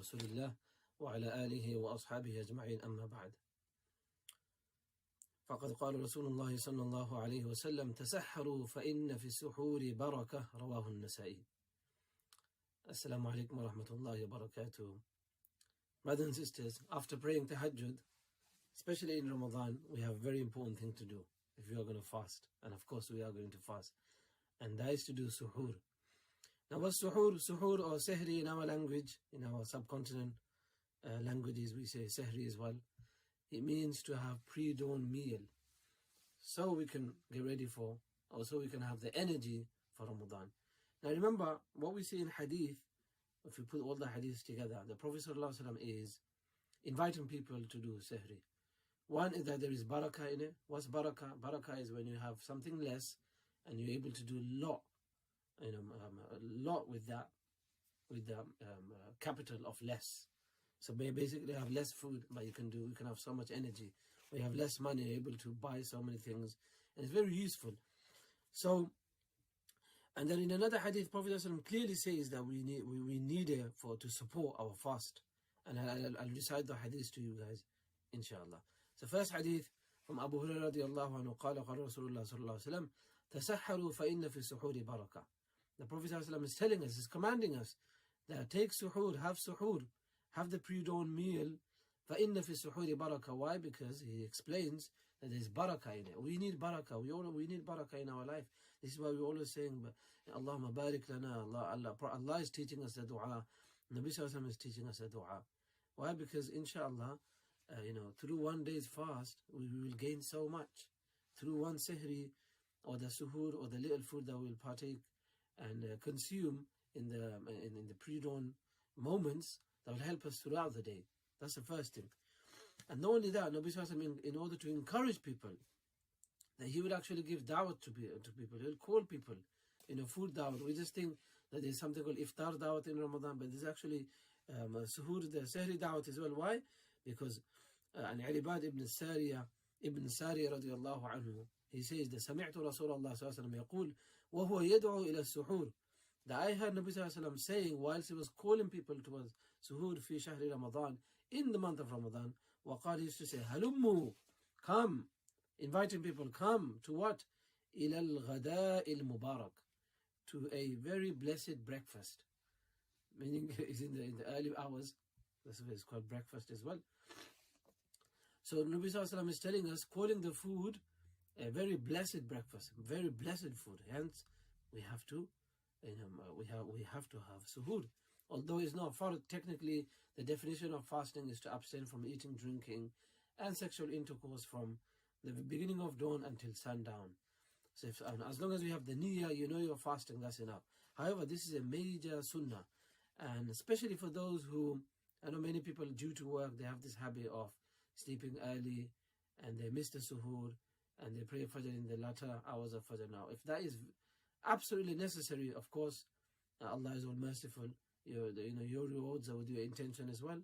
رسول الله وعلى آله وأصحابه أجمعين أما بعد فقد قال رسول الله صلى الله عليه وسلم تسحروا فإن في السحور بركة رواه النسائي. Assalamu alaikum wa rahmatullahi wa barakatuh. Brothers and sisters, after praying tahajjud, especially in Ramadan, we have a very important thing to do if we are going to fast. And of course we are going to fast. And that is to do suhoor. Now what's suhoor? Suhoor or sehri in our language, in our subcontinent languages we say sehri as well. It means to have pre-dawn meal. So we can get ready for, or so we can have the energy for Ramadan. Now remember, what we see in hadith, if we put all the hadiths together, the Prophet ﷺ is inviting people to do sehri. One is that there is barakah in it. What's barakah? Barakah is when you have something less and you're able to do a lot with that, with the capital of less. So basically have less food, but you can have so much energy. When you have less money, you're able to buy so many things. And it's very useful. So, and then in another hadith, Prophet ﷺ clearly says that we need it to support our fast. And I'll recite the hadith to you guys, inshallah. So first hadith from Abu Hurairah radiallahu anhu, قال قال رسول الله صلى الله عليه وسلم تسحروا فإن في السحور بركة. The Prophet ﷺ is telling us, is commanding us that take suhoor, have the pre-dawn meal. فإن في السحور بركة. Why? Because he explains that there's barakah in it. We need barakah. We need barakah in our life. This is why we're always saying, Allahumma barik lana. Allah is teaching us the dua. Nabi Sallallahu Alaihi Wasallam is teaching us the dua. Why? Because inshallah, through one day's fast, we will gain so much. Through one sehri, or the suhoor, or the little food that we'll partake and consume in the pre-dawn moments, that will help us throughout the day. That's the first thing. And not only that, Nabi Sallallahu Alaihi Wasallam, in order to encourage people, that he would actually give da'wat to people. He will call people, food da'wat. We just think that there's something called iftar da'wat in Ramadan, but there's actually suhoor, the sehri da'wat as well. Why? Because an Ibad ibn Sariya radiallahu anhu, he says that سمعت رسول الله صلى الله عليه وسلم يقول وهو يدعو إلى السحور. That I heard Nabi Sallallahu Alaihi Wasallam saying whilst he was calling people towards suhoor fi shahri Ramadan, in the month of Ramadan, وقال, he used to say halummu, come, inviting people, come to what? إلى الغداء المبارك, to a very blessed breakfast. Meaning it's in the early hours. That's why it's called breakfast as well. So Nabi Sallallahu Alaihi Wasallam is telling us, calling the food a very blessed breakfast, very blessed food. Hence, we have to have suhoor. Although it's not fard, technically the definition of fasting is to abstain from eating, drinking and sexual intercourse from the beginning of dawn until sundown. So as long as we have the niyyah, you're fasting, that's enough. However, this is a major sunnah, and especially for those who, I know many people due to work, they have this habit of sleeping early and they miss the suhoor and they pray Fajr in the latter hours of Fajr. Now, if that is absolutely necessary, of course, Allah is all merciful. Your rewards are with your intention as well.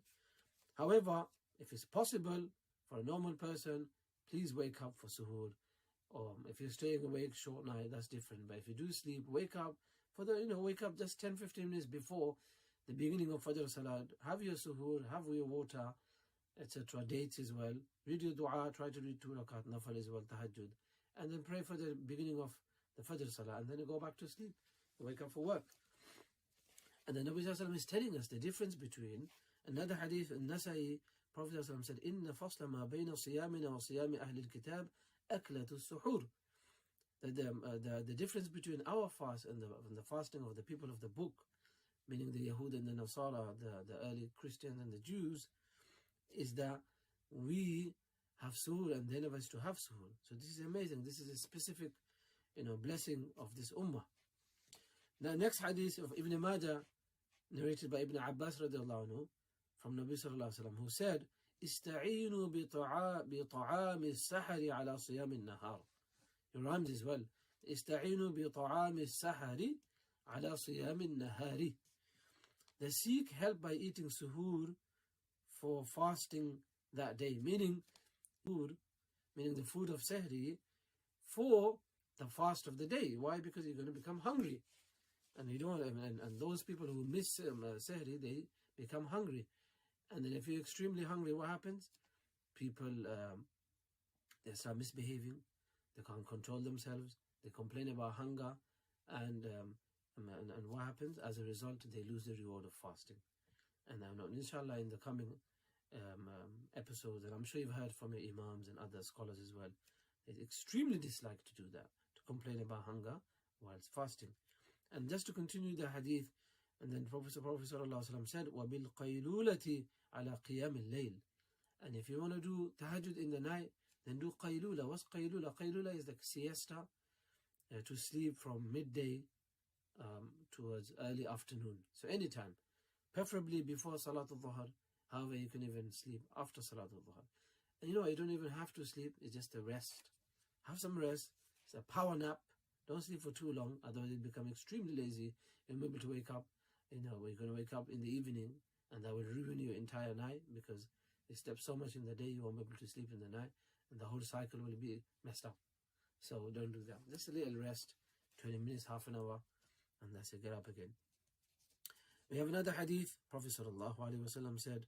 However, if it's possible for a normal person, please wake up for suhoor. Or if you're staying awake short night, that's different. But if you do sleep, wake up wake up just 10-15 minutes before the beginning of Fajr Salat. Have your suhoor, have your water, etc. Dates as well. Read your dua, try to read 2 rakat nafal as well, tahajjud. And then pray for the beginning of the Fajr Salah, and then you go back to sleep, you wake up for work. And the Nabi Sallallahu Alaihi Wasallam is telling us the difference between another hadith in Nasai. Prophet Sallallahu Alaihi Wasallam said, "Inna fasla ma bayna siyamina wa siyami ahli al-kitab aklatu suhoor." The difference between our fast and the fasting of the people of the book, meaning the Yahud and the Nasara, the early Christians and the Jews, is that we have suhoor and they never used to have suhoor. So this is amazing. This is a specific blessing of this ummah. The next hadith of Ibn Majah, narrated by Ibn Abbas radiallahu anhu, from Nabi Sallallahu Alaihi Wasallam, who said, "Ista'inu bi'ta'ami as-sahari ala siyam al-nahar." It rhymes as well. "Ista'inu bi'ta'ami as-sahari ala siyam al-nahari." They seek help by eating suhoor for fasting that day, meaning the food of sahri for the fast of the day. Why? Because you're going to become hungry. And you don't, and those people who miss sehri, they become hungry. And then if you're extremely hungry, what happens? People, they start misbehaving. They can't control themselves. They complain about hunger. And what happens? As a result, they lose the reward of fasting. And now, inshallah, in the coming episodes, and I'm sure you've heard from your imams and other scholars as well, they extremely dislike to do that, to complain about hunger whilst fasting. And just to continue the hadith, and then Prophet ﷺ said, وَبِالْقَيْلُولَةِ عَلَى قِيَامِ اللَّيْلِ. And if you want to do tahajjud in the night, then do qaylula. What's qaylula? Qaylula is like siesta, to sleep from midday towards early afternoon. So anytime, preferably before Salatul Dhuhr. However, you can even sleep after Salatul Dhuhr. And you don't even have to sleep. It's just a rest. Have some rest. It's a power nap. Don't sleep for too long, otherwise you become extremely lazy. You'll be able to wake up. You're going to wake up in the evening, and that will ruin your entire night, because you slept so much in the day, you won't be able to sleep in the night, and the whole cycle will be messed up. So don't do that. Just a little rest, 20 minutes, half an hour, and that's it. Get up again. We have another hadith. Prophet ﷺ said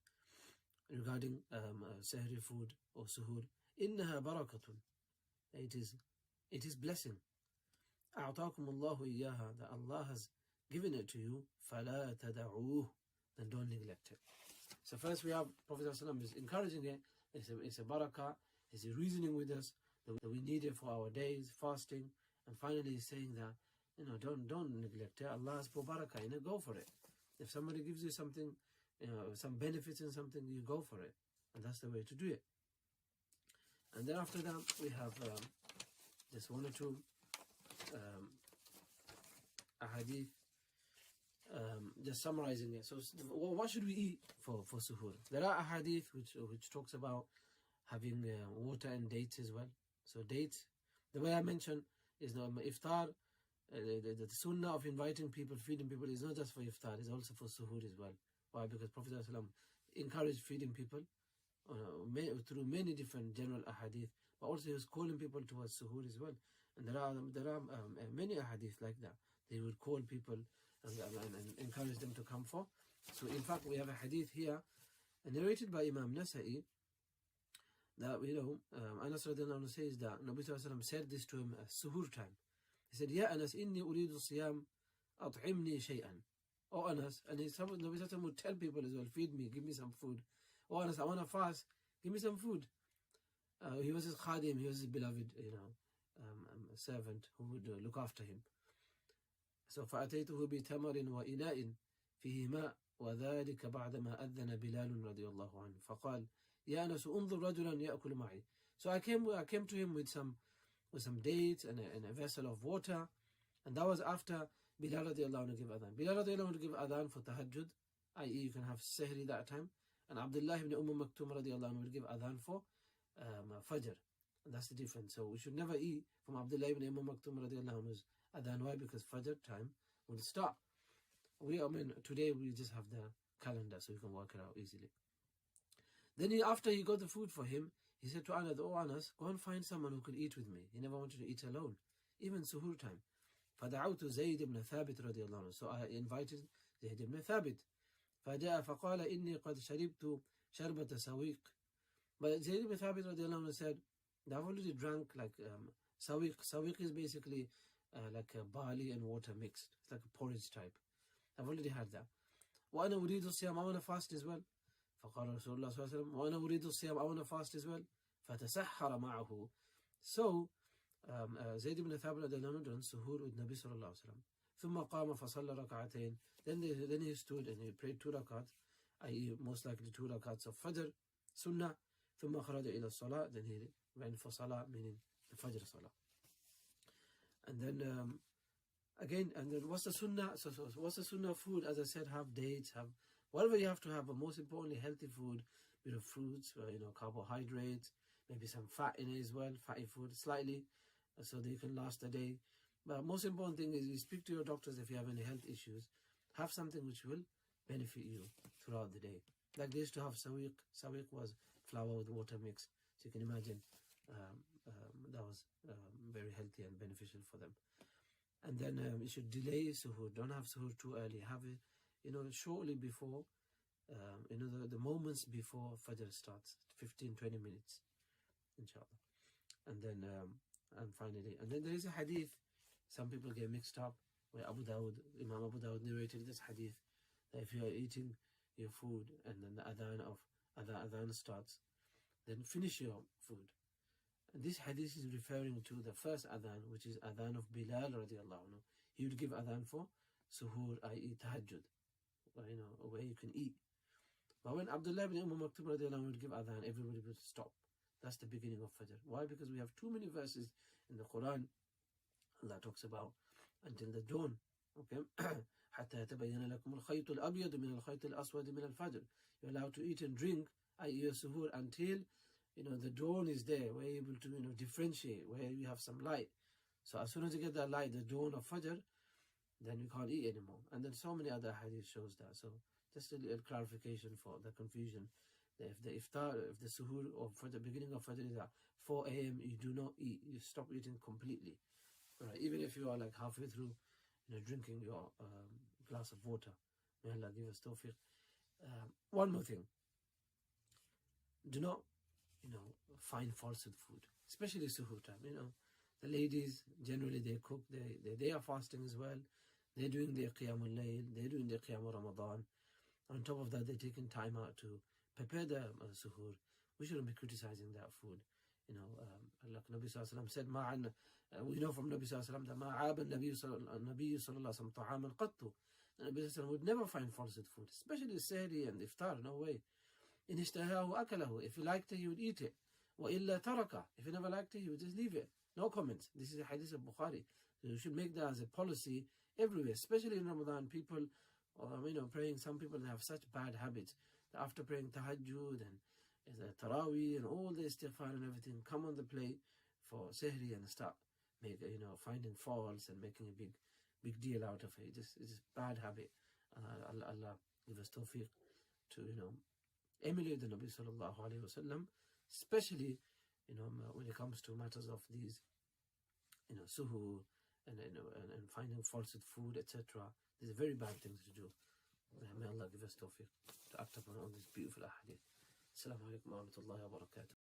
regarding sahri food or suhoor, إِنَّهَا بَرَكَةٌ. It is blessing. أَعْطَاكُمُ اللَّهُ إِيَّاهَا. That Allah has given it to you. فَلَا تَدَعُوهُ. Then don't neglect it. So first we have Prophet ﷺ is encouraging it. It's a barakah. It's a reasoning with us that we need it for our days, fasting. And finally he's saying that, don't neglect it. Allah has put barakah in it. Go for it. If somebody gives you something, some benefits in something, you go for it. And that's the way to do it. And then after that, we have just one or two hadith, just summarizing it. So what should we eat for suhoor? There are hadith which talks about having water and dates as well. So dates, the way I mentioned, is iftar. The sunnah of inviting people, feeding people, is not just for iftar, it's also for suhoor as well. Why? Because Prophet ﷺ encouraged feeding people through many different general ahadith, but also he was calling people towards suhoor as well. And there are many ahadith like that. They would call people and encourage them to come for. So in fact, we have a hadith here narrated by Imam Nasa'i that Anas radiallahu anhu says that Nabi sallallahu alaihi wasallam said this to him at suhoor time. He said, "Ya Anas, inni uridu siyam, at'imni shay'an." Oh Anas, and Nabi sallallahu alaihi wasallam would tell people as well, feed me, give me some food. Oh Anas, I want to fast, give me some food. He was his khadim, he was his beloved, servant who would look after him. So فأتيته بتمر وإناء فيه ماء وذلك بعدما أذن بلال رضي الله عنه فقال يا أنس انظر رجلا يأكل معي. So I came to him with some dates and a vessel of water, and that was after Bilal radiallahu anhu give adhan. Bilal radiallahu anhu give adhan for tahajjud, i.e. you can have sahri that time, and Abdullah ibn Maktum radiallahu anhu will give adhan for fajr. And that's the difference. So we should never eat from Abdullah ibn Maktum radiallahu anhu's adhan. Why? Because fajr time will start. Today we just have the calendar, so we can work it out easily. Then after he got the food for him, he said to Anas, "Oh Anas, go and find someone who could eat with me." He never wanted to eat alone, even suhoor time. فدعوت زيد بن ثابت رضي الله عنه. So I invited Zayd ibn Thabit. فجاء فقال إني قد شربت شربة سويق. But Zayd ibn Thabit رضي الله عنه said, I've already drank like sawiq. Sawiq is basically like barley and water mixed. It's like a porridge type. I've already had that. وأنا أريد الصيام. I want to fast as well. فقال رسول الله صلى الله عليه وسلم وأنا أريد الصيام. I want to fast as well. فتسحر معه. So Zayd ibn Thabit رضي الله عنه done suhoor with Nabi صلى الله عليه وسلم. ثم قام فصلى ركعتين. Then he stood and he prayed 2 rakats, i.e. most likely 2 rakats of Fajr, Sunnah. ثم خرج إلى الصلاة. Then he went for Salah, meaning the Fajr Salah. And then what's the Sunnah? So what's the Sunnah of food? As I said, have dates, have whatever you have to have, but most importantly, healthy food, bit of fruits, carbohydrates, maybe some fat in it as well, fatty food, slightly, so that you can last a day. But most important thing is you speak to your doctors if you have any health issues. Have something which will benefit you throughout the day. Like they used to have sawiq. Sawiq was flour with water mix. So you can imagine that was very healthy and beneficial for them. And then you should delay suhoor. Don't have suhoor too early. Have it, shortly before the moments before Fajr starts, 15-20 minutes, inshallah. And then, and finally, and then there is a hadith, some people get mixed up, where Imam Abu Dawud narrated this hadith, that if you are eating your food and then the adhan starts, then finish your food. And this hadith is referring to the first adhan, which is adhan of Bilal radiallahu anhu. He would give adhan for suhoor, i.e. tahajjud, where you can eat. But when Abdullah ibn Maktoum radiallahu anhu would give adhan, everybody would stop. That's the beginning of Fajr. Why? Because we have too many verses in the Quran. Allah talks about until the dawn. Okay? حتى يتبين لكم الخيط الأبيض من الخيط الأسود من الفجر. You're allowed to eat and drink, i.e. your suhoor, until the dawn is there. We're able to differentiate, where you have some light. So as soon as you get that light, the dawn of Fajr, then you can't eat anymore. And then so many other hadith shows that. So just a little clarification for the confusion. If the iftar, if the suhoor or for the beginning of Fajr is at 4 a.m., you do not eat. You stop eating completely. Right? Even if you are like halfway through, drinking your glass of water. May Allah give us tawfiq. One more thing. Do not, find faults with food, especially suhoor time. The ladies generally they cook. They are fasting as well. They're doing their qiyamul layl. They're doing their qiyamul Ramadan. On top of that, they're taking time out to prepare the suhoor. We shouldn't be criticizing that food. Like Nabi Sallallahu Alaihi Wasallam said, we know from Nabi Sallallahu Alaihi Wasallam that ما عاب النبي صلى الله عليه وسلم طعاما قط. The Nabi Sallallahu Alaihi Wasallam would never find faults with food, especially the sehri and iftar. No way. إن اشتهاه أكله. If he liked it, he would eat it. وإلا تركه. If he never liked it, he would just leave it. No comments. This is a hadith of Bukhari. So you should make that as a policy everywhere, especially in Ramadan. People, praying. Some people have such bad habits that after praying tahajjud and Taraweeh and all the istighfar and everything, come on the plate for sehri and start finding faults and making a big deal out of it. It's just bad habit. Allah give us tawfiq to emulate the Nabi sallallahu alaihi wasallam, especially when it comes to matters of these suhoor and finding faults with food, etc. These are very bad things to do. May Allah give us tawfiq to act upon all these beautiful ahadith. Assalamu alaikum wa rahmatullahi wa barakatuh.